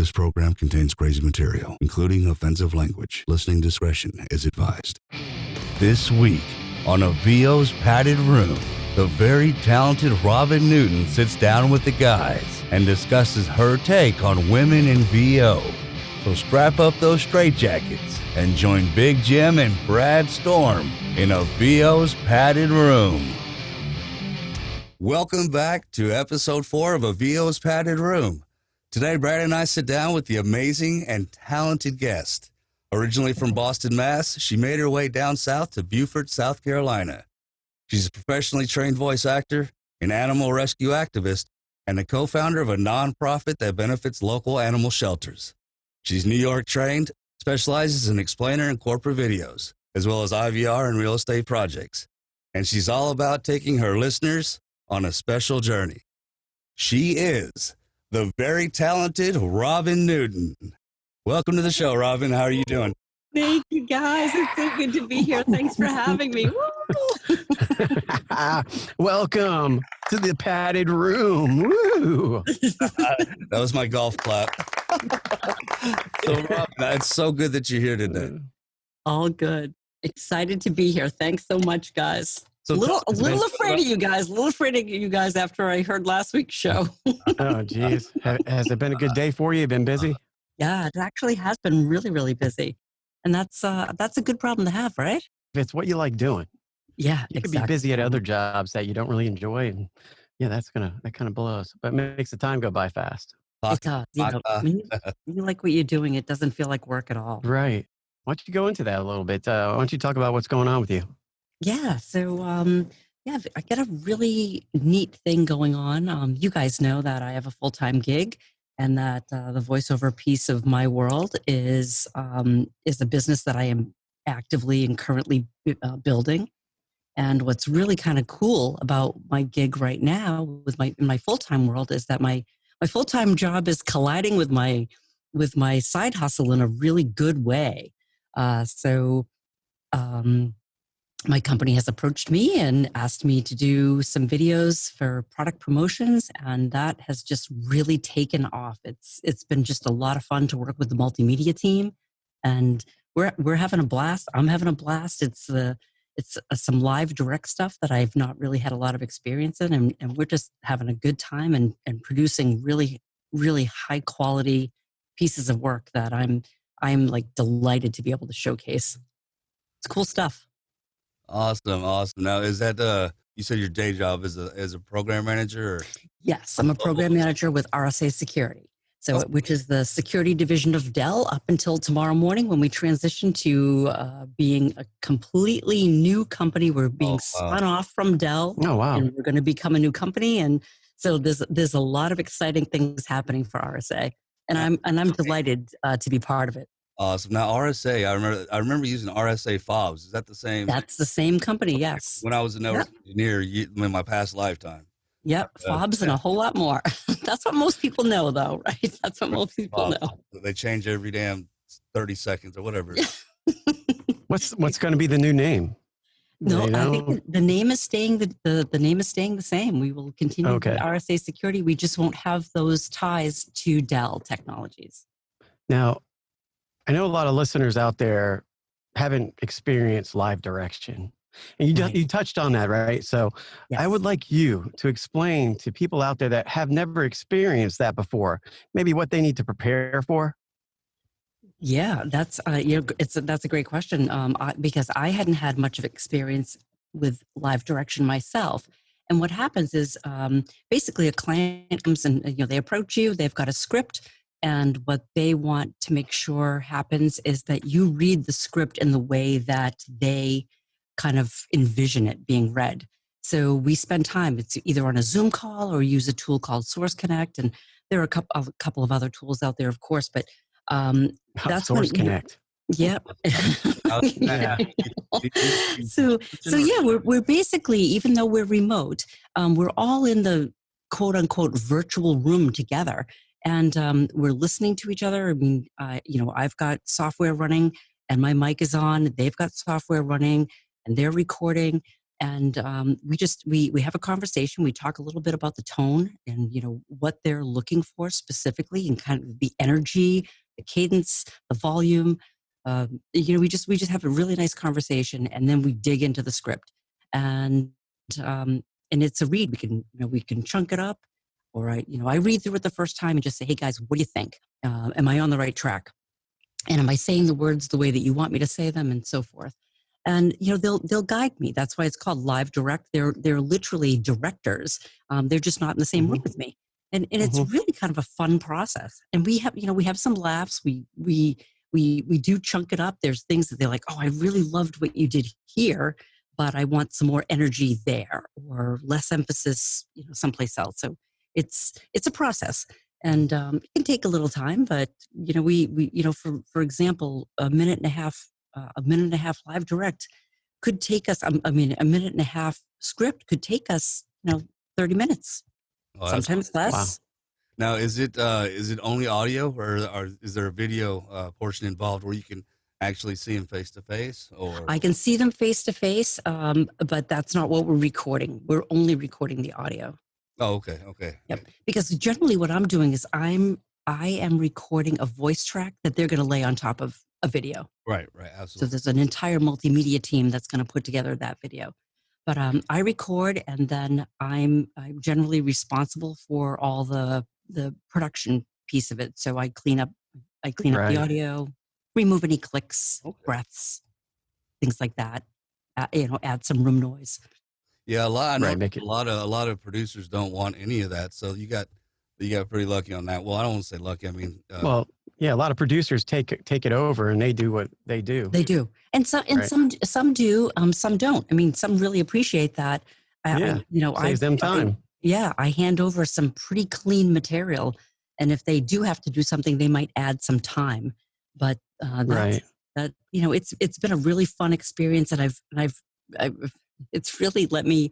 This program contains crazy material, including offensive language. Listening discretion is advised. This week on A VO's Padded Room, the very talented Robyn Newton sits down with the guys and discusses her take on women in VO. So strap up those straitjackets and join Big Jim and Brad Storm in A VO's Padded Room. Welcome back to episode 4 of A VO's Padded Room. Today, Brad and I sit down with the amazing and talented guest. Originally from Boston, Mass., she made her way down south to Beaufort, South Carolina. She's a professionally trained voice actor, an animal rescue activist, and a co-founder of a nonprofit that benefits local animal shelters. She's New York trained, specializes in explainer and corporate videos, as well as IVR and real estate projects. And she's all about taking her listeners on a special journey. She is the very talented Robyn Newton. Welcome to the show, Robyn. How are you doing? Thank you, guys. It's so good to be here. Thanks for having me. Welcome to the padded room. Woo. That was my golf clap. So, Robyn, it's so good that you're here today. All good. Excited to be here. Thanks so much, guys. So a little afraid of you guys after I heard last week's show. Oh, geez. Has it been a good day for you? Been busy? Yeah, it actually has been really, really busy. And that's a good problem to have, right? If it's what you like doing. Yeah, you could be busy at other jobs that you don't really enjoy. And yeah, that kind of blows. But it makes the time go by fast. It does. When you like what you're doing, it doesn't feel like work at all. Right. Why don't you go into that a little bit? Why don't you talk about what's going on with you? Yeah. So, I got a really neat thing going on. You guys know that I have a full-time gig and that the voiceover piece of my world is a business that I am actively and currently building. And what's really kind of cool about my gig right now in my full-time world is that my full-time job is colliding with my side hustle in a really good way. My company has approached me and asked me to do some videos for product promotions, and that has just really taken off. It's been just a lot of fun to work with the multimedia team, and we're having a blast. I'm having a blast. It's some live direct stuff that I've not really had a lot of experience in, and we're just having a good time and producing really, really high quality pieces of work that I'm like delighted to be able to showcase. It's cool stuff. Awesome. Now, is that you said your day job is a program manager? Or? Yes, I'm a program manager with RSA Security, which is the security division of Dell up until tomorrow morning when we transition to being a completely new company. We're being spun off from Dell. Oh, wow. And we're going to become a new company, and so there's a lot of exciting things happening for RSA, and I'm delighted to be part of it. Awesome. Now, RSA, I remember using RSA fobs. Is that the same? That's the same company, yes. When I was a network engineer in my past lifetime. Yep, fobs and a whole lot more. That's what most people know, though, right? That's what most people know. They change every damn 30 seconds or whatever. What's going to be the new name? No, I think the name is staying the name is staying the same. We will continue with RSA Security. We just won't have those ties to Dell Technologies. Now, I know a lot of listeners out there haven't experienced live direction. And you touched on that, right? So yes. I would like you to explain to people out there that have never experienced that before, maybe what they need to prepare for. Yeah, that's a great question because I hadn't had much of experience with live direction myself. And what happens is basically a client comes and they approach you, they've got a script. And what they want to make sure happens is that you read the script in the way that they kind of envision it being read. So we spend time, it's either on a Zoom call or use a tool called Source Connect. And there are a couple of other tools out there, of course, but that's Source Connect. Yep. So we're basically, even though we're remote, we're all in the quote unquote virtual room together. And we're listening to each other. I mean, I've got software running and my mic is on. They've got software running and they're recording. And we have a conversation. We talk a little bit about the tone and, what they're looking for specifically, and kind of the energy, the cadence, the volume. We just have a really nice conversation, and then we dig into the script. And it's a read. We can chunk it up, or I read through it the first time and just say, hey guys, what do you think? Am I on the right track? And am I saying the words the way that you want me to say them, and so forth? And they'll guide me. That's why it's called live direct. They're literally directors. They're just not in the same room with me, and it's really kind of a fun process. And we have some laughs. We do chunk it up. There's things that they're like, oh, I really loved what you did here, but I want some more energy there, or less emphasis, someplace else. So it's a process, and it can take a little time. But for example, a minute and a half live direct could take us. A minute and a half script could take us, 30 minutes, sometimes less. Wow. Now, is it only audio, or is there a video portion involved where you can actually see them face to face? Or I can see them face to face, but that's not what we're recording. We're only recording the audio. Oh, okay. Yep. Because generally, what I'm doing is I am recording a voice track that they're going to lay on top of a video. Right, absolutely. So there's an entire multimedia team that's going to put together that video. But I record, and then I'm generally responsible for all the production piece of it. So I clean up the audio, remove any clicks, breaths, things like that. Add some room noise. Yeah, a lot of producers don't want any of that. So you got pretty lucky on that. Well, I don't want to say lucky. I mean, a lot of producers take it over, and they do what they do. They do, and some do, some don't. I mean, some really appreciate that. Saves them time. I hand over some pretty clean material, and if they do have to do something, they might add some time. But it's been a really fun experience, and I've it's really let me.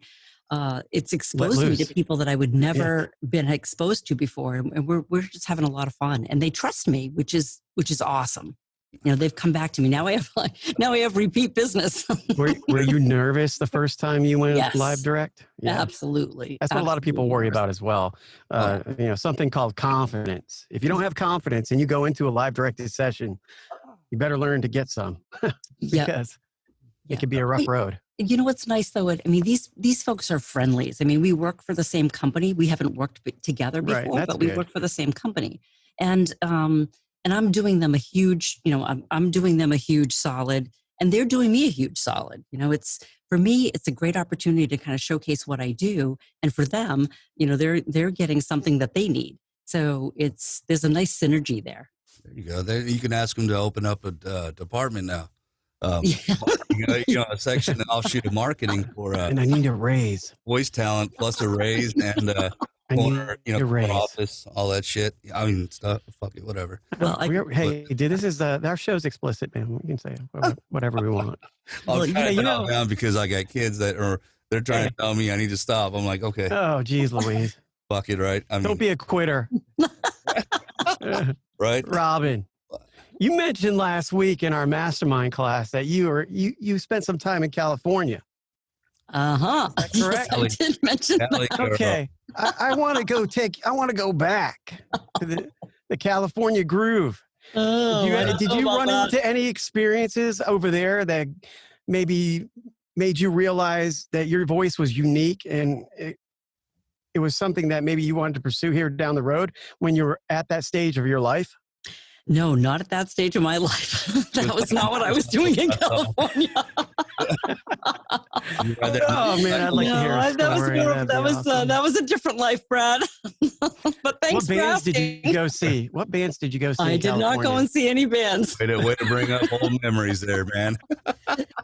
It's exposed me to people that I would never been exposed to before, and we're just having a lot of fun. And they trust me, which is awesome. They've come back to me. Now I have repeat business. Were you nervous the first time you went live direct? Yeah. Absolutely. That's what a lot of people worry about as well. Something called confidence. If you don't have confidence and you go into a live directed session, you better learn to get some because it could be a rough road. You know what's nice though? These folks are friendlies. I mean, we work for the same company. We haven't worked together before, but we work for the same company. And I'm doing them a huge, I'm doing them a huge solid, and they're doing me a huge solid. For me, it's a great opportunity to kind of showcase what I do, and for them, they're getting something that they need. So there's a nice synergy there. There you go. You can ask them to open up a department now. A section, an offshoot of marketing for and I need a raise, voice talent plus a raise, and corner, office, all that shit. I mean, stuff. Fuck it, whatever. Well, this is our show's explicit, man. We can say whatever we want. I'm trying to calm down because I got kids they're trying to tell me I need to stop. I'm like, okay. Oh, geez, Louise. Fuck it, right? Don't be a quitter. Right, Robyn. You mentioned last week in our mastermind class that you spent some time in California. Correct. Yes, I did mention that. Okay. I want to go back to the California groove. Did you run into any experiences over there that maybe made you realize that your voice was unique, and it was something that maybe you wanted to pursue here down the road when you were at that stage of your life? No, not at that stage of my life. That was not what I was doing in California. Oh man, I'd like to hear a story. That was a different life, Brad. But thanks for asking. What bands did you go see? I did not go and see any bands. Way to bring up old memories there, man.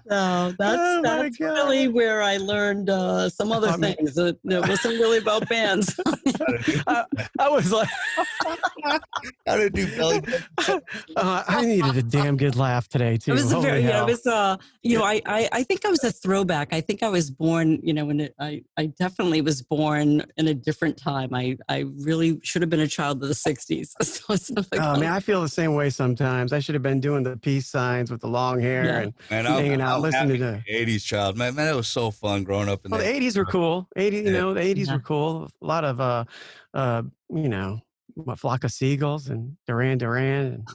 No, that's really where I learned some other things. It wasn't really about bands. I was like, how did you belly? I needed a damn good laugh today too. I think I was a throwback. I think I was born, I definitely was born in a different time. I really should have been a child of the 60s. Man, I feel the same way sometimes. I should have been doing the peace signs with the long hair and hanging out not listening to the 80s child. Man, it was so fun growing up in the 80s were cool. 80, you know, the 80s were cool. A lot of, you know, what, Flock of Seagulls and Duran Duran and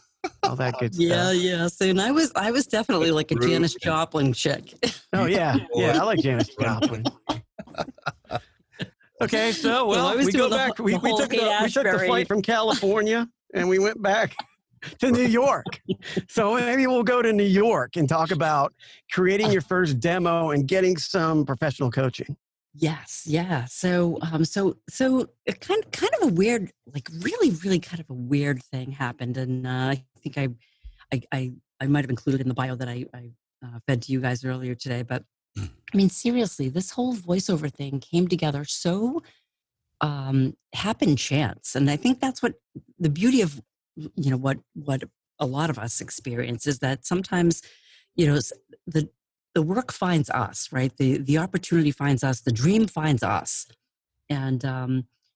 all that good stuff. Yeah. So, and I was definitely like a Janis Joplin chick. Oh, yeah. Yeah, I like Janis Joplin. Okay, so, well, we go back. We took the flight from California and we went back to New York. So maybe we'll go to New York and talk about creating your first demo and getting some professional coaching. Yes, yeah. So it kind of a weird, like really kind of a weird thing happened, and I think I might have included in the bio that I fed to you guys earlier today. But I mean, seriously, this whole voiceover thing came together so happen chance, and I think that's what the beauty of what a lot of us experience is that sometimes the work finds us, right? The opportunity finds us, the dream finds us. And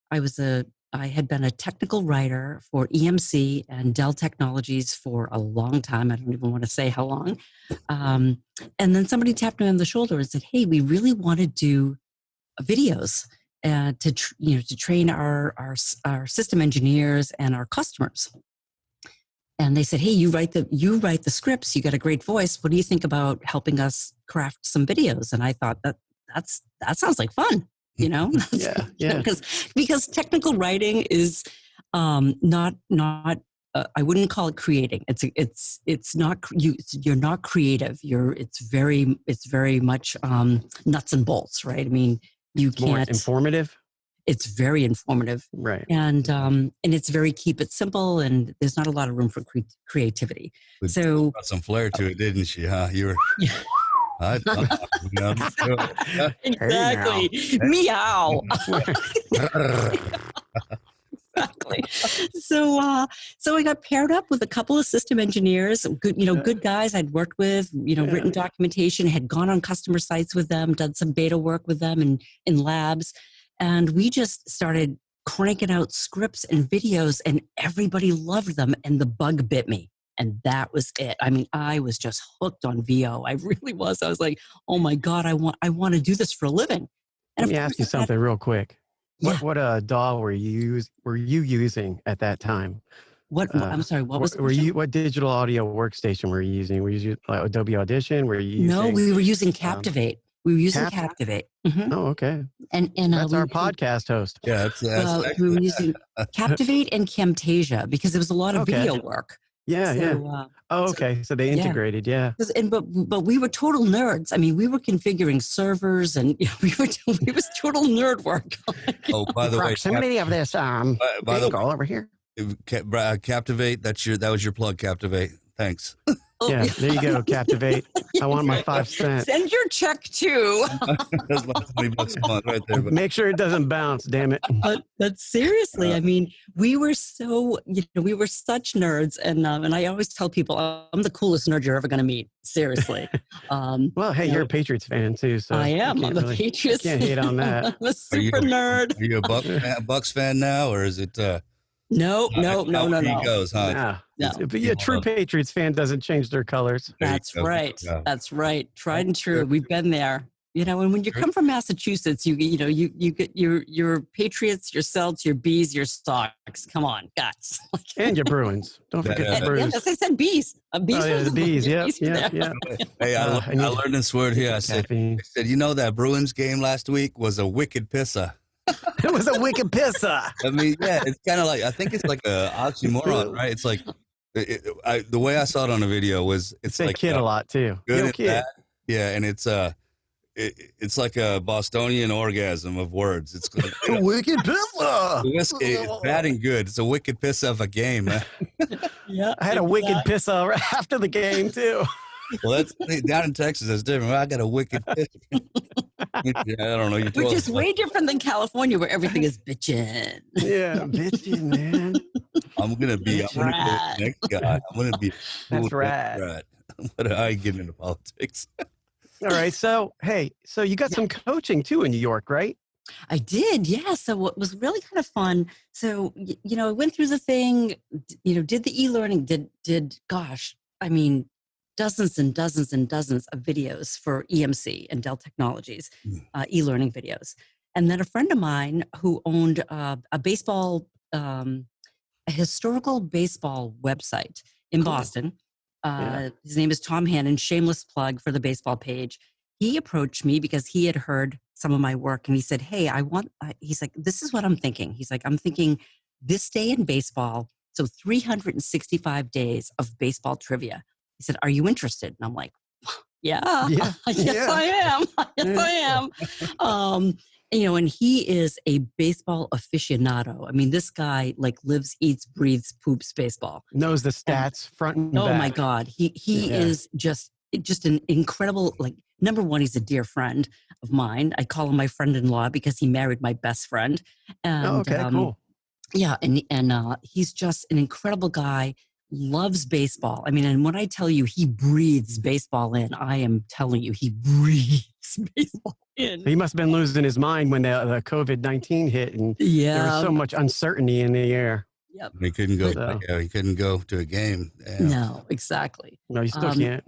I had been a technical writer for EMC and Dell Technologies for a long time. I don't even want to say how long. And then somebody tapped me on the shoulder and said, "Hey, we really want to do videos to train our system engineers and our customers." And they said, "Hey, you write the scripts. You got a great voice. What do you think about helping us craft some videos?" And I thought that sounds like fun, you know? Yeah. Because technical writing is not I wouldn't call it creating. It's not you're not creative. It's very much nuts and bolts, right? I mean, you can't. More informative. It's very informative, right? And it's very keep it simple, and there's not a lot of room for creativity. So got some flair to it, didn't she? Huh? You were. Exactly. Meow. Exactly. So I got paired up with a couple of system engineers, good guys I'd worked with, written documentation, had gone on customer sites with them, done some beta work with them in labs. And we just started cranking out scripts and videos, and everybody loved them. And the bug bit me. And that was it. I mean, I was just hooked on VO. I really was. I was like, oh my God, I want to do this for a living. And let me ask you something real quick. Yeah. What DAW were you using at that time? I'm sorry. What was what digital audio workstation were you using? Were you using Adobe Audition? Were you using, No, we were using Captivate. We were using Captivate. Mm-hmm. Oh, okay. And that's our podcast host. Yeah, we were using Captivate and Camtasia because there was a lot of video work. Yeah. Okay. So they integrated. Yeah. But we were total nerds. I mean, we were configuring servers, and we was total nerd work. Oh, by the way, proximity of this by the way, over here. Captivate. That was your plug. Captivate. Thanks. Yeah, there you go, Captivate. I want my 5 cents. Send your check too. That's my $20 a month right there. Make sure it doesn't bounce, damn it. But seriously, I mean, we were so, we were such nerds, and I always tell people I'm the coolest nerd you're ever going to meet. Seriously. Well, hey, you're a Patriots fan too, so I am. I'm a Patriots. Can't hate on that. I'm a super nerd. Are you a Bucks fan now, or is it? No. He goes, huh? No. But a true Patriots fan doesn't change their colors. That's right. Yeah. That's right. Tried and true. We've been there. And when you come from Massachusetts, you get your Patriots, your Celts, your Bees, your Sox. Come on, guys. And your Bruins. Don't forget the Bruins. Yes, I said Bees. The Bees. Yeah. Hey, I learned this word here. I said, that Bruins game last week was a wicked pisser. It was a wicked pisser. I mean, yeah, it's kind of like, I think it's like a oxymoron, right? It's like, the way I saw it on the video was, it's like kid a lot too. Good kid. Yeah, and it's like a Bostonian orgasm of words. It's a wicked pisser. It's bad and good. It's a wicked piss of a game. Yeah, I had a wicked pisser after the game too. Well, that's down in Texas. That's different. I got a wicked piss. I don't know. Which is way different than California, where everything is bitchin'. Yeah, bitchin', man. I'm gonna be the next guy. I'm gonna be. That's right. But I get into politics. All right. So, hey, you got some coaching too in New York, right? I did, yeah. So it was really kind of fun. So, I went through the thing, did the e-learning, gosh, I mean, dozens and dozens and dozens of videos for EMC and Dell Technologies, e-learning videos. And then a friend of mine who owned a baseball, a historical baseball website in Boston. His name is Tom Hannon, shameless plug for the baseball page. He approached me because he had heard some of my work and he said, hey, he's like, this is what I'm thinking. He's like, I'm thinking this day in baseball. So 365 days of baseball trivia. He said, are you interested? And I'm like, yeah. Yes, I am. Yes, I am. And he is a baseball aficionado. I mean, this guy like lives, eats, breathes, poops baseball. Knows the stats front and back. Oh my God. He is just an incredible, like, number one, he's a dear friend of mine. I call him my friend-in-law because he married my best friend. And, cool. Yeah. And he's just an incredible guy, loves baseball. I mean, and when I tell you he breathes baseball in, I am telling you he breathes baseball in. He must have been losing his mind when the COVID-19 hit and there was so much uncertainty in the air. Yep. He couldn't go. He couldn't go to a game. Yeah. No, exactly. No, you still can't.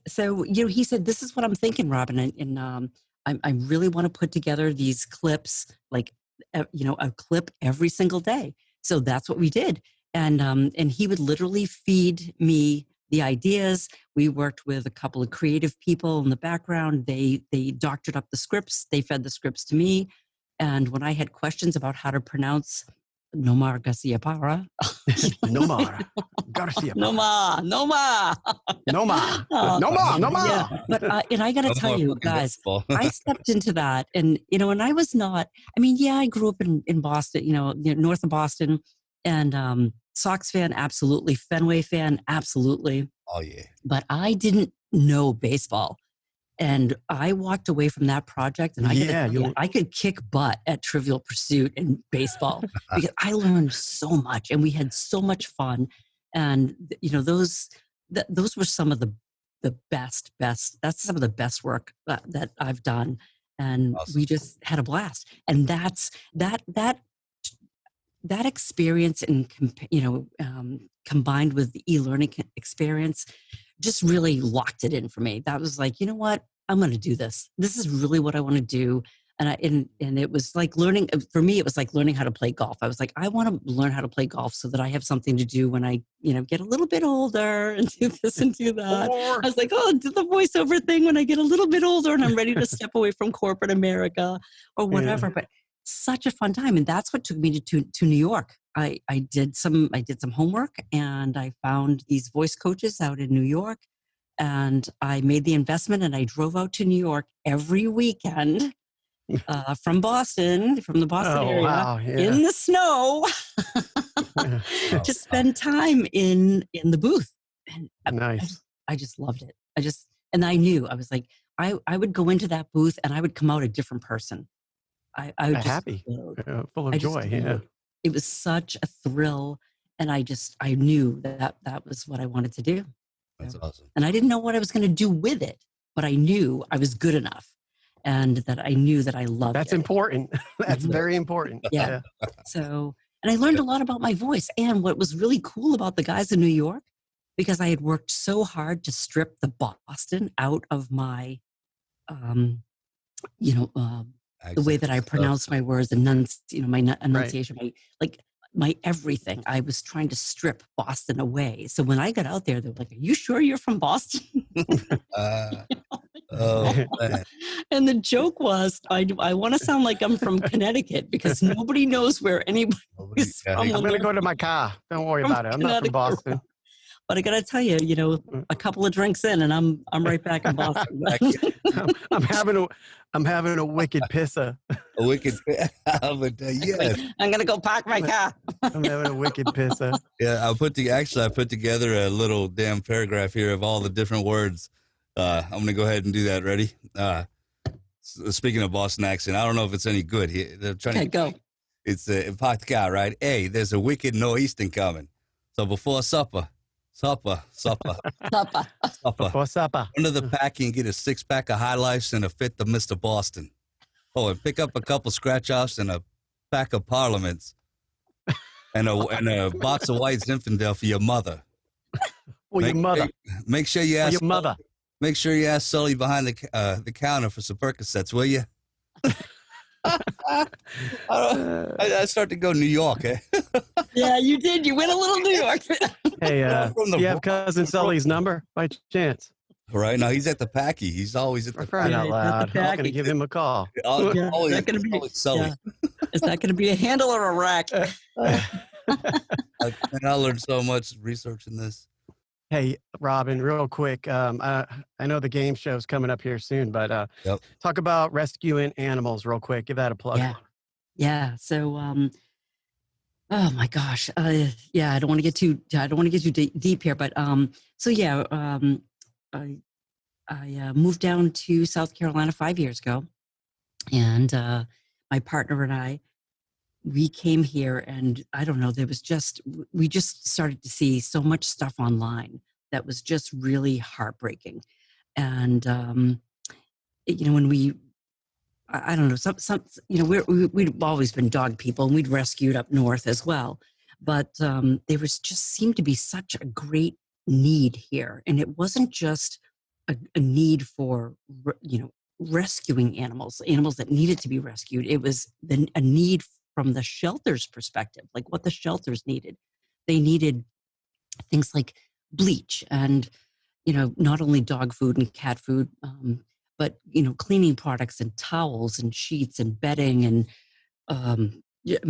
So he said, "This is what I'm thinking, Robyn, and I really want to put together these clips, like a clip every single day." So that's what we did, and he would literally feed me the ideas. We worked with a couple of creative people in the background. They doctored up the scripts. They fed the scripts to me, and when I had questions about how to pronounce Nomar Garcia Parra. Nomar Garcia Parra. Nomar. Yeah. But, and I got to tell you, guys, I stepped into that and, and I was not, I mean, yeah, I grew up in Boston, north of Boston, and Sox fan, absolutely. Fenway fan, absolutely. Oh, yeah. But I didn't know baseball. And I walked away from that project and I could kick butt at Trivial Pursuit and baseball because I learned so much and we had so much fun. And, those were some of the best, that's some of the best work that I've done. And awesome. We just had a blast. And that's that experience and, combined with the e-learning experience, just really locked it in for me. That was like, you know what? I'm going to do this. This is really what I want to do. And it was like learning, for me, it was like learning how to play golf. I was like, I want to learn how to play golf so that I have something to do when I, get a little bit older and do this and do that. I was like, do the voiceover thing when I get a little bit older and I'm ready to step away from corporate America or whatever. Yeah. But such a fun time. And that's what took me to New York. I did some homework and I found these voice coaches out in New York and I made the investment and I drove out to New York every weekend from the Boston area in the snow to spend time in the booth. And nice. I just loved it. And I knew, I was like, I would go into that booth and I would come out a different person. I would just happy, full of joy. Yeah. It was such a thrill. And I knew that was what I wanted to do. That's awesome. And I didn't know what I was going to do with it, but I knew I was good enough and that I knew that I loved it. That's important. That's very important. Yeah. So, and I learned a lot about my voice. And what was really cool about the guys in New York, because I had worked so hard to strip the Boston out of my, the way that I pronounce my words, my enunciation, my everything. I was trying to strip Boston away. So when I got out there, they were like, "Are you sure you're from Boston?" Man. And the joke was, I want to sound like I'm from Connecticut because nobody knows where anybody is from. I'm going to go to my car. Don't worry about it. I'm not from Boston. But I got to tell you, a couple of drinks in and I'm right back in Boston. I'm having a wicked pisser. A wicked yes. I'm going to go park my car. I'm having a wicked pisser. Yeah, I put together a little damn paragraph here of all the different words. I'm going to go ahead and do that. Ready? Speaking of Boston accent, I don't know if it's any good. They're trying to go. It's a parked car, right? Hey, there's a wicked nor'easter coming. So before supper. Supper. Before supper. Under the pack, you can get a 6-pack of High Lifes and a fifth of Mr. Boston. Oh, and pick up a couple scratch-offs and a pack of Parliaments and a box of White Zinfandel for your mother. Well, your mother. Make sure you Well, ask your mother. Make sure you ask Sully behind the counter for some Percocets, will you? I start to go New York, eh? Yeah, you did. You went a little New York. Hey, do you have cousin Sully's number by chance? Right now, he's at the Packy. He's always at For the crying out Yeah, loud. that's a I'm going to Packy. give him a call. Yeah, Always, is that gonna be? always Sully. Is that going to be a handle or a rack? I learned so much researching this. Hey, Robyn, real quick. I know the game show's coming up here soon, but Yep. talk about rescuing animals real quick. Give that a plug. Yeah. So, oh my gosh. Yeah, I don't want to get too deep here, but so yeah, I moved down to South Carolina 5 years ago, and my partner and I, we came here, and I don't know, we just started to see so much stuff online that was just really heartbreaking. And when I don't know, we'd always been dog people, and we'd rescued up north as well, but there was just seemed to be such a great need here, and it wasn't just a need for rescuing animals that needed to be rescued. It was a need from the shelter's perspective, like what the shelters needed. They needed things like bleach and, not only dog food and cat food, but, cleaning products and towels and sheets and bedding and,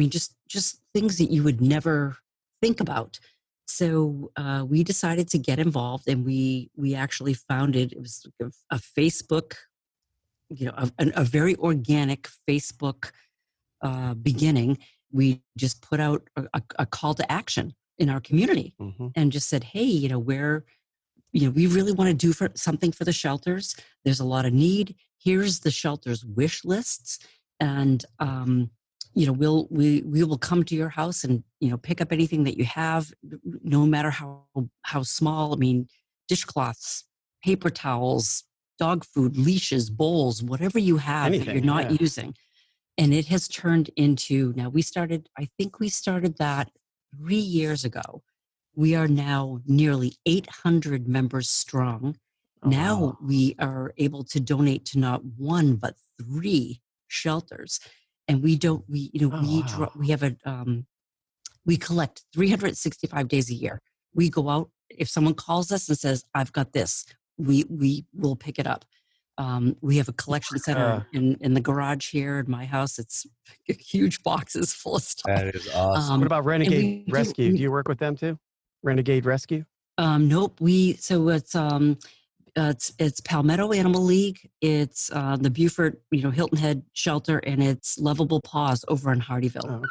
just things that you would never think about. So we decided to get involved, and we actually founded, it was a Facebook, a very organic Facebook beginning. We just put out a call to action in our community, and just said, hey, we really want to do something for the shelters. There's a lot of need. Here's the shelter's wish lists. And, we will come to your house and, pick up anything that you have, no matter how small. I mean, dishcloths, paper towels, dog food, leashes, bowls, whatever you have that you're not using. And it has turned into, I think we started that 3 years ago. We are now nearly 800 members strong. Now we are able to donate to not one, but 3 shelters. And we collect 365 days a year. We go out, if someone calls us and says, I've got this, we will pick it up. We have a collection center in the garage here in my house. It's huge boxes full of stuff. That is awesome. What about Renegade Rescue? Do you work with them too? Renegade Rescue? Nope. It's Palmetto Animal League. It's the Beaufort, Hilton Head Shelter, and it's Lovable Paws over in Hardyville. Oh.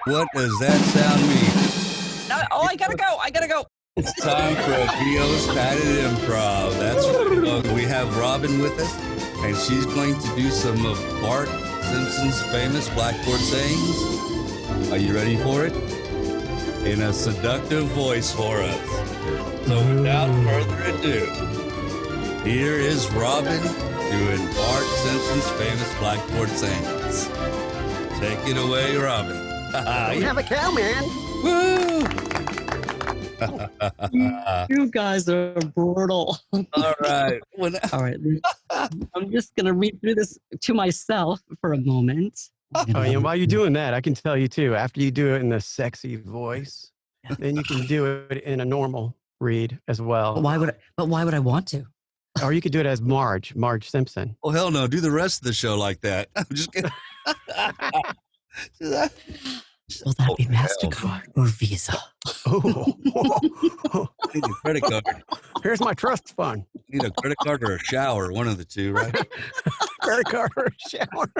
What does that sound mean? I gotta go. It's time for a Vio's Padded Improv. That's right. We have Robyn with us, and she's going to do some of Bart Simpson's famous blackboard sayings. Are you ready for it? In a seductive voice for us. So without further ado, here is Robyn doing Bart Simpson's famous blackboard sayings. Take it away, Robyn. You have a cow, man. Woo! You guys are brutal. All right. All right. I'm just going to read through this to myself for a moment. While you're doing that, I can tell you too, after you do it in a sexy voice, then you can do it in a normal read as well. But why would I want to? Or you could do it as Marge Simpson. Oh, hell no. Do the rest of the show like that. I'm just kidding. Will that be MasterCard or Visa? I need a credit card. Here's my trust fund. Need a credit card or a shower, one of the two, right? Credit card or a shower.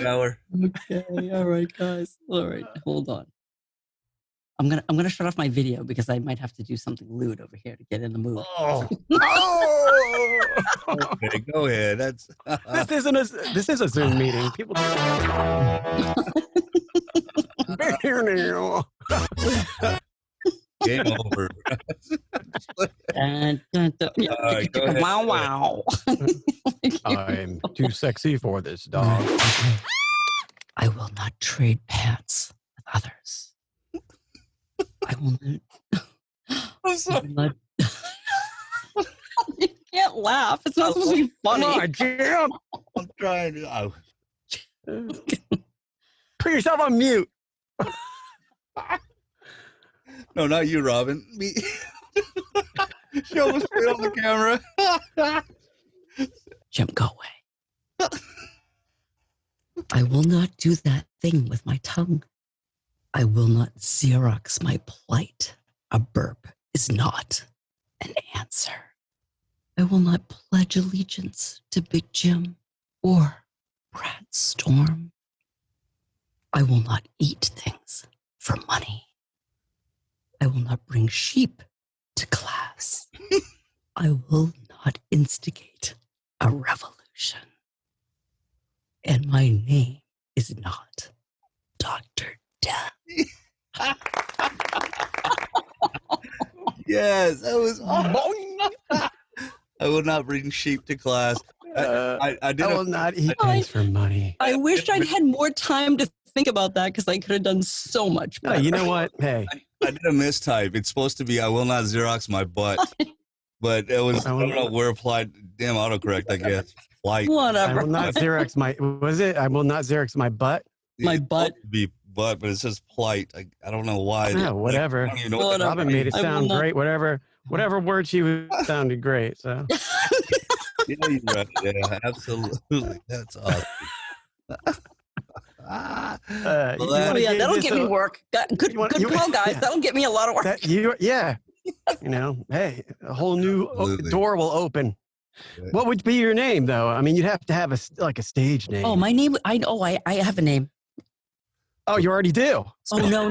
Shower. Okay, all right, guys. All right, hold on. I'm gonna shut off my video because I might have to do something lewd over here to get in the mood. Okay, go ahead. This is a Zoom meeting. People. Game over. And right, go ahead. wow. I'm too sexy for this dog. I will not trade pants with others. I will not. sorry. You can't laugh. It's not supposed to be funny. Come on, Jim. I'm trying to. Put yourself on mute. No, not you, Robyn. Me. She almost spit on the camera. Jim, go away. I will not do that thing with my tongue. I will not Xerox my plight. A burp is not an answer. I will not pledge allegiance to Big Jim or Brad Storm. I will not eat things for money. I will not bring sheep to class. I will not instigate a revolution. And my name is not Dr. Death. Yes, that was awesome. I will not bring sheep to class. I will not eat things for money. I wish I'd had more time to think about that because I could have done so much better. You know what? Hey. I did a mistype. It's supposed to be, I will not Xerox my butt. But it was, I don't know where applied. Damn autocorrect, I guess. Like, whatever. I will not Xerox my, was it? I will not Xerox my butt? My butt. Be butt, but it says plight. I don't know why. Yeah, whatever. Like, what Robyn made it sound great. Whatever word she was sounded great. So. Yeah, you're right. Yeah, absolutely. That's awesome. That'll get me work. Good call, guys. Yeah. That'll get me a lot of work. Hey, a whole new door will open. What would be your name, though? I mean, you'd have to have a stage name. Oh, my name. I have a name. Oh, you already do? Oh, no.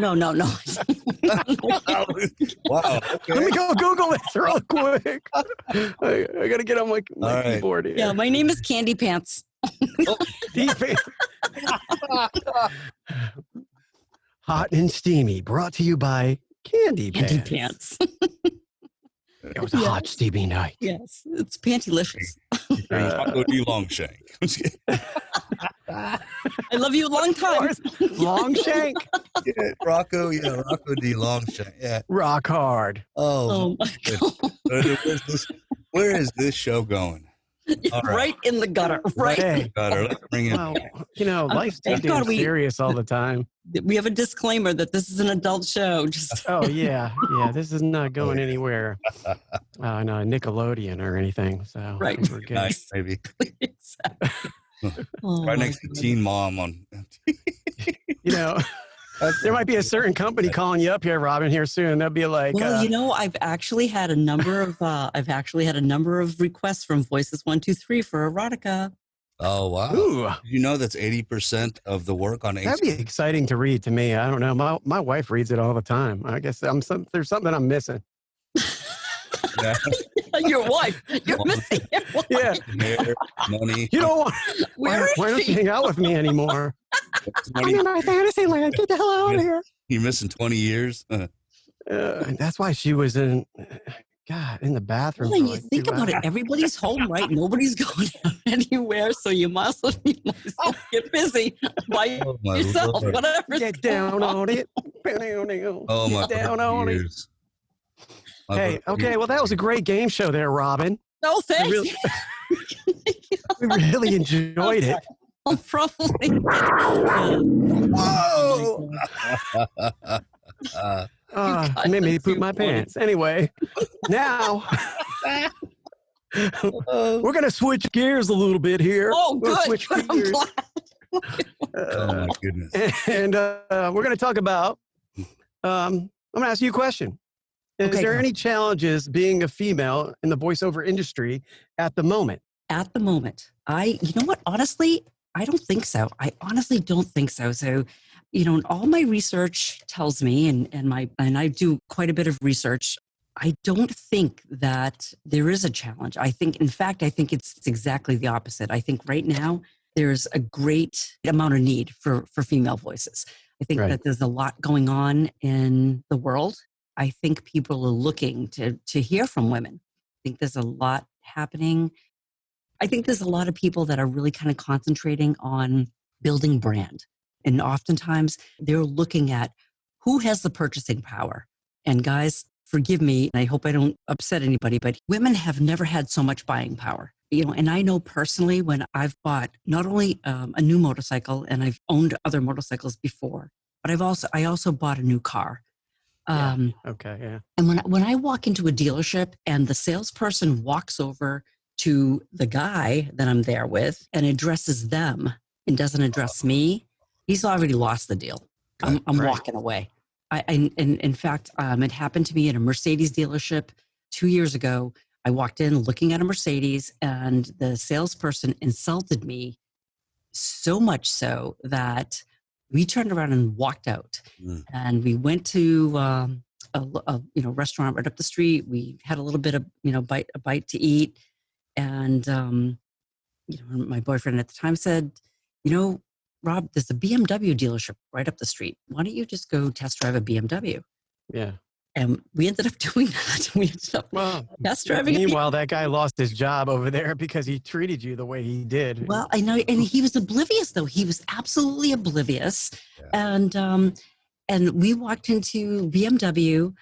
Wow. Okay. Let me go Google this real quick. I got to get on my keyboard here. Yeah, my name is Candy Pants. Hot and steamy, brought to you by Candy Pants. It was a hot, steamy night. Yes, it's pantylicious. Rocco D. Longshank. I love you a long time. Longshank? Yeah, Rocco D. Longshank. Yeah. Rock hard. Oh my God. Where is this show going? Right in the gutter. Right in the gutter. Let's bring it. Well, life's too damn serious all the time. We have a disclaimer that this is an adult show. Oh, yeah. This is not going anywhere on Nickelodeon or anything. So right. We're good. Nice, maybe. Exactly. Right next to Teen Mom on. There might be a certain company calling you up here, Robyn, here soon. They'll be like, well, I've actually had a number of requests from Voices 1, 2, 3 for erotica. Oh wow! Ooh. You know that's 80% of the work on. That'd be exciting to read to me. I don't know. My wife reads it all the time. I guess there's something I'm missing. Yeah. Your wife. You're missing your wife. Yeah. Hair, money. You don't want. Why don't you hang out with me anymore? I'm in my fantasy land. Get the hell out of here. You're missing 20 years. That's why she was in the bathroom. Well, you think about it. Everybody's home, right? Nobody's going out anywhere, so you might as well get busy by yourself. Lord. Whatever. Get down on it. Oh my! Get down on it. Hey, okay. Well, that was a great game show there, Robyn. No, thanks. We really enjoyed it. I'll probably. Whoa! Made me poop my pants. Anyway, now we're going to switch gears a little bit here. Oh, good. I'm glad. Oh, my goodness. And we're going to talk about, I'm going to ask you a question. Is there any challenges being a female in the voiceover industry at the moment? At the moment. You know what? Honestly, I don't think so. I honestly don't think so. So, all my research tells me, and I do quite a bit of research. I don't think that there is a challenge. I think it's exactly the opposite. I think right now there's a great amount of need for female voices. I think that there's a lot going on in the world. I think people are looking to hear from women. I think there's a lot happening. I think there's a lot of people that are really kind of concentrating on building brand. And oftentimes they're looking at who has the purchasing power. And guys, forgive me, and I hope I don't upset anybody, but women have never had so much buying power. And I know personally when I've bought not only a new motorcycle, and I've owned other motorcycles before, but I also bought a new car. Okay. Yeah. And when I walk into a dealership and the salesperson walks over to the guy that I'm there with and addresses them and doesn't address me, he's already lost the deal. I'm Right. walking away. In fact, it happened to me at a Mercedes dealership 2 years ago. I walked in looking at a Mercedes, and the salesperson insulted me so much so that we turned around and walked out. And we went to a restaurant right up the street. We had a little bit of a bite to eat, and my boyfriend at the time said, Rob, there's a BMW dealership right up the street. Why don't you just go test drive a BMW? Yeah. And we ended up doing that. We ended up test driving. Meanwhile, that guy lost his job over there because he treated you the way he did. Well, I know, and he was oblivious, though. He was absolutely oblivious. Yeah. And we walked into BMW.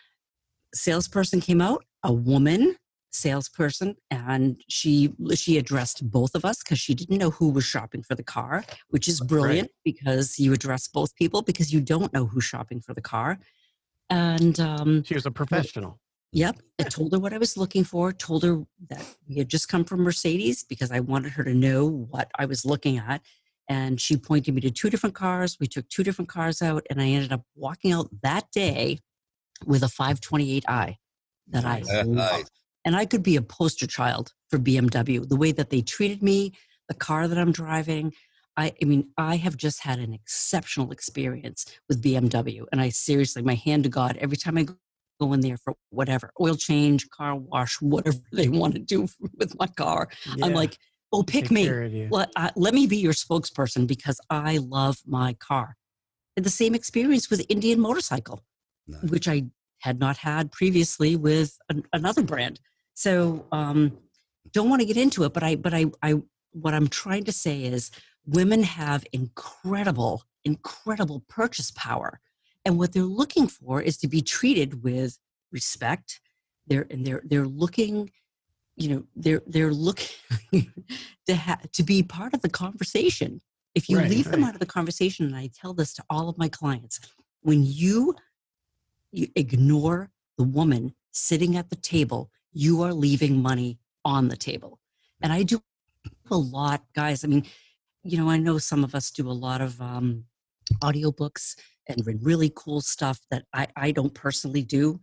Salesperson came out, a woman salesperson, and she addressed both of us because she didn't know who was shopping for the car, which is brilliant because you address both people because you don't know who's shopping for the car. And she was a professional. Yep. I told her what I was looking for, told her that we had just come from Mercedes because I wanted her to know what I was looking at. And she pointed me to 2 different cars. We took 2 different cars out, and I ended up walking out that day with a 528i that I loved. And I could be a poster child for BMW, the way that they treated me, the car that I'm driving. I mean, I have just had an exceptional experience with BMW. And I seriously, my hand to God, every time I go in there for whatever, oil change, car wash, whatever they want to do with my car, I'm like, oh, pick me. Let me be your spokesperson because I love my car. And the same experience with Indian Motorcycle, which I had not had previously with another brand. So don't want to get into it, but what I'm trying to say is women have incredible purchase power. And what they're looking for is to be treated with respect. They're looking, they're looking to be part of the conversation. If you leave them out of the conversation, and I tell this to all of my clients, when you ignore the woman sitting at the table, you are leaving money on the table. And I do a lot, guys. I mean, I know some of us do a lot of audiobooks and really cool stuff that I don't personally do.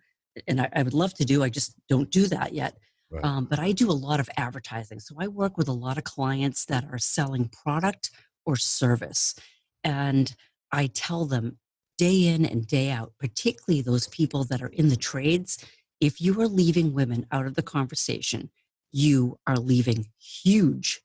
And I would love to do. I just don't do that yet. Right. But I do a lot of advertising. So I work with a lot of clients that are selling product or service. And I tell them day in and day out, particularly those people that are in the trades, if you are leaving women out of the conversation, you are leaving huge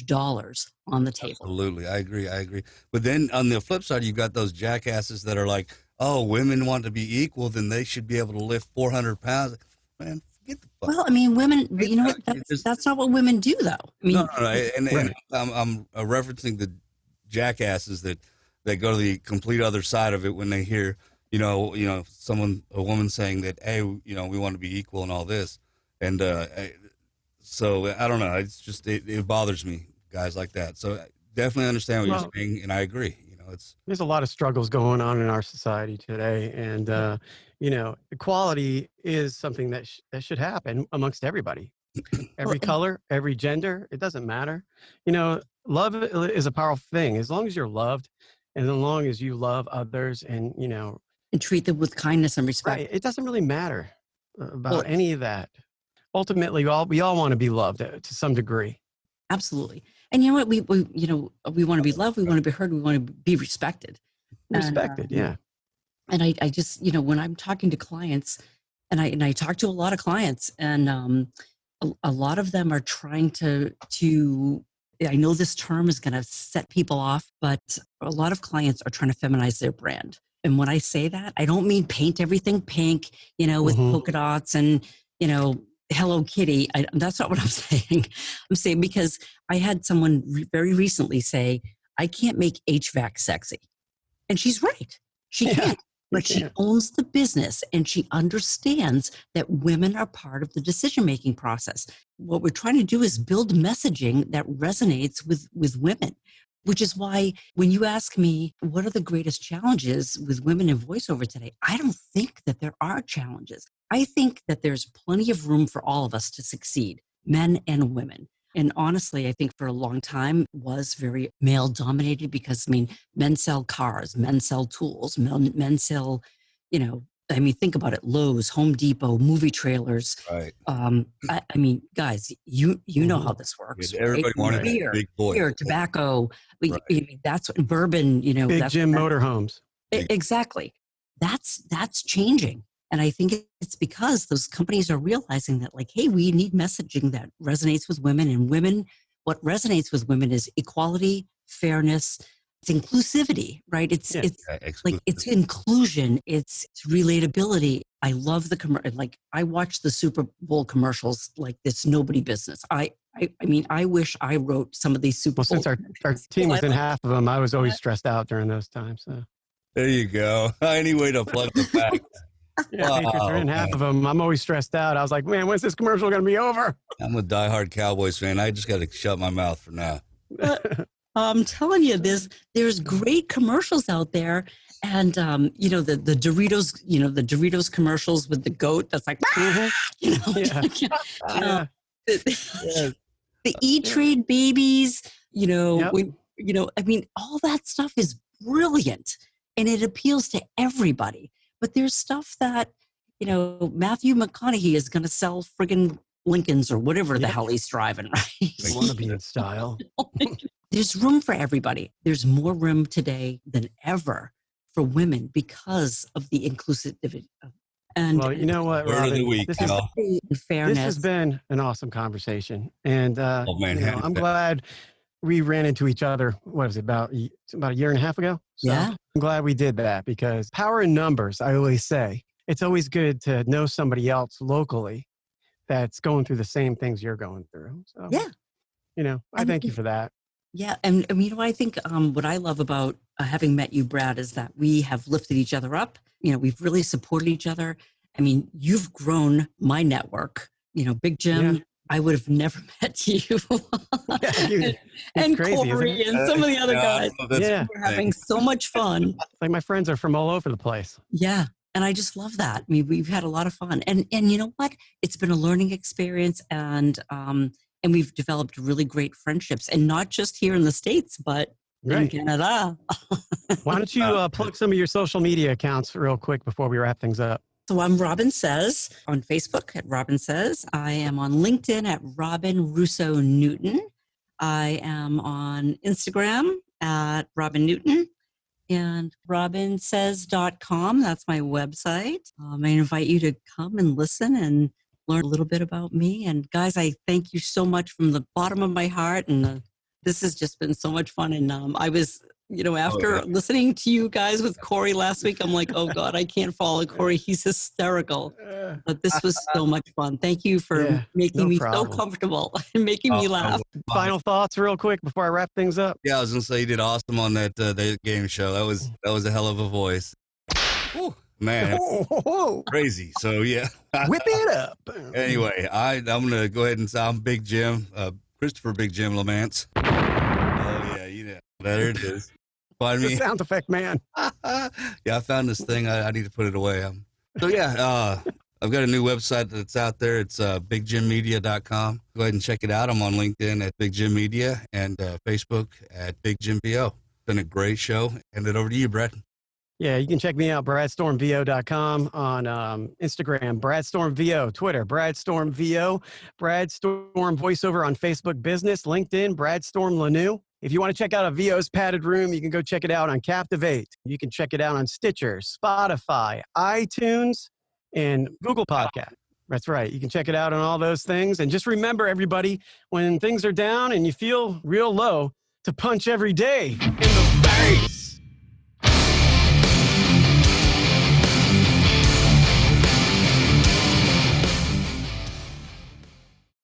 dollars on the table. Absolutely. I agree. But then on the flip side, you've got those jackasses that are like, oh, women want to be equal, then they should be able to lift 400 pounds. Man, forget the fuck. Well, I mean, women, you know what? That's not what women do, though. I mean, no. And I'm referencing the jackasses that go to the complete other side of it when they hear, a woman saying that, hey, we want to be equal and all this. And so I don't know. It's just, it bothers me, guys like that. So I definitely understand what you're saying. And I agree. There's a lot of struggles going on in our society today. And, equality is something that should happen amongst everybody, every color, every gender. It doesn't matter. Love is a powerful thing. As long as you're loved and as long as you love others and treat them with kindness and respect. Right, it doesn't really matter about any of that. Ultimately, we all want to be loved to some degree. Absolutely. And you know what? We want to be loved. We want to be heard. We want to be respected. Respected, yeah. And I just, when I'm talking to clients, and I talk to a lot of clients, and a lot of them are trying to. I know this term is going to set people off, but a lot of clients are trying to feminize their brand. And when I say that, I don't mean paint everything pink, with polka dots and, Hello Kitty. That's not what I'm saying. I'm saying because I had someone very recently say, I can't make HVAC sexy. And she's right. She can't. but she owns the business and she understands that women are part of the decision-making process. What we're trying to do is build messaging that resonates with women, which is why when you ask me, what are the greatest challenges with women in voiceover today? I don't think that there are challenges. I think that there's plenty of room for all of us to succeed, men and women. And honestly, I think for a long time was very male dominated because, men sell cars, men sell tools, men sell, think about it, Lowe's, Home Depot, movie trailers. Right. Guys, you know how this works. Everybody wanted beer, big boy. Beer, tobacco. Right. That's what bourbon, Big Jim motorhomes. Exactly. That's changing. And I think it's because those companies are realizing that, like, hey, we need messaging that resonates with women. And women, what resonates with women is equality, fairness, it's inclusivity, right? It's inclusion, it's relatability. I love I watch the Super Bowl commercials like it's nobody business. I wish I wrote some of these Super Bowl. Since our team was in half of them, I was always stressed out during those times. So. There you go. Any way to plug the fact. Yeah, Patriots are in half of them. I'm always stressed out. I was like, man, when's this commercial going to be over? I'm a diehard Cowboys fan. I just got to shut my mouth for now. I'm telling you, there's great commercials out there. And, the Doritos, the Doritos commercials with the goat that's like, the E-Trade babies, all that stuff is brilliant and it appeals to everybody. But there's stuff that, Matthew McConaughey is going to sell friggin' Lincolns or whatever the hell he's driving, right? I want to be in style. There's room for everybody. There's more room today than ever for women because of the inclusivity. And well, you know what, Robyn? This has been an awesome conversation. And I'm glad we ran into each other, what was it, about a year and a half ago? So yeah. I'm glad we did that because power in numbers, I always say. It's always good to know somebody else locally that's going through the same things you're going through. So, I thank you for that. Yeah. And I think what I love about having met you, Brad, is that we have lifted each other up. We've really supported each other. You've grown my network, Big Jim. Yeah. I would have never met you. And crazy, Corey and some of the other guys. We're having so much fun. Like my friends are from all over the place. Yeah. And I just love that. We've had a lot of fun. And you know what? It's been a learning experience and we've developed really great friendships. And not just here in the States, but in Canada. Why don't you plug some of your social media accounts real quick before we wrap things up? So I'm Robyn Says on Facebook at Robyn Says. I am on LinkedIn at Robyn Russo Newton. I am on Instagram at Robyn Newton and robynsays.com. That's my website. I invite you to come and listen and learn a little bit about me. And guys, I thank you so much from the bottom of my heart. And this has just been so much fun. And I was, after listening to you guys with Corey last week, I'm like, oh God, I can't follow Corey. He's hysterical. But this was so much fun. Thank you for making me so comfortable and making me laugh. Final thoughts real quick before I wrap things up. Yeah, I was going to say you did awesome on that game show. That was a hell of a voice. Whew, man, crazy. So yeah. Whip it up. Anyway, I'm going to go ahead and say I'm Big Jim, Christopher Big Jim Lamance. Oh yeah, there it is. Find me. The sound effect man. Yeah, I found this thing. I need to put it away. I've got a new website that's out there. It's bigjimmedia.com. Go ahead and check it out. I'm on LinkedIn at Big Jim Media and Facebook at Big Jim VO. Been a great show. Hand it over to you, Brad. Yeah, you can check me out, bradstormvo.com, on Instagram, bradstormvo, Twitter, bradstormvo, bradstorm voiceover on Facebook Business, LinkedIn, bradstorm Lanou. If you want to check out a VO's padded room, you can go check it out on Captivate. You can check it out on Stitcher, Spotify, iTunes, and Google Podcast. That's right. You can check it out on all those things. And just remember, everybody, when things are down and you feel real low, to punch every day in the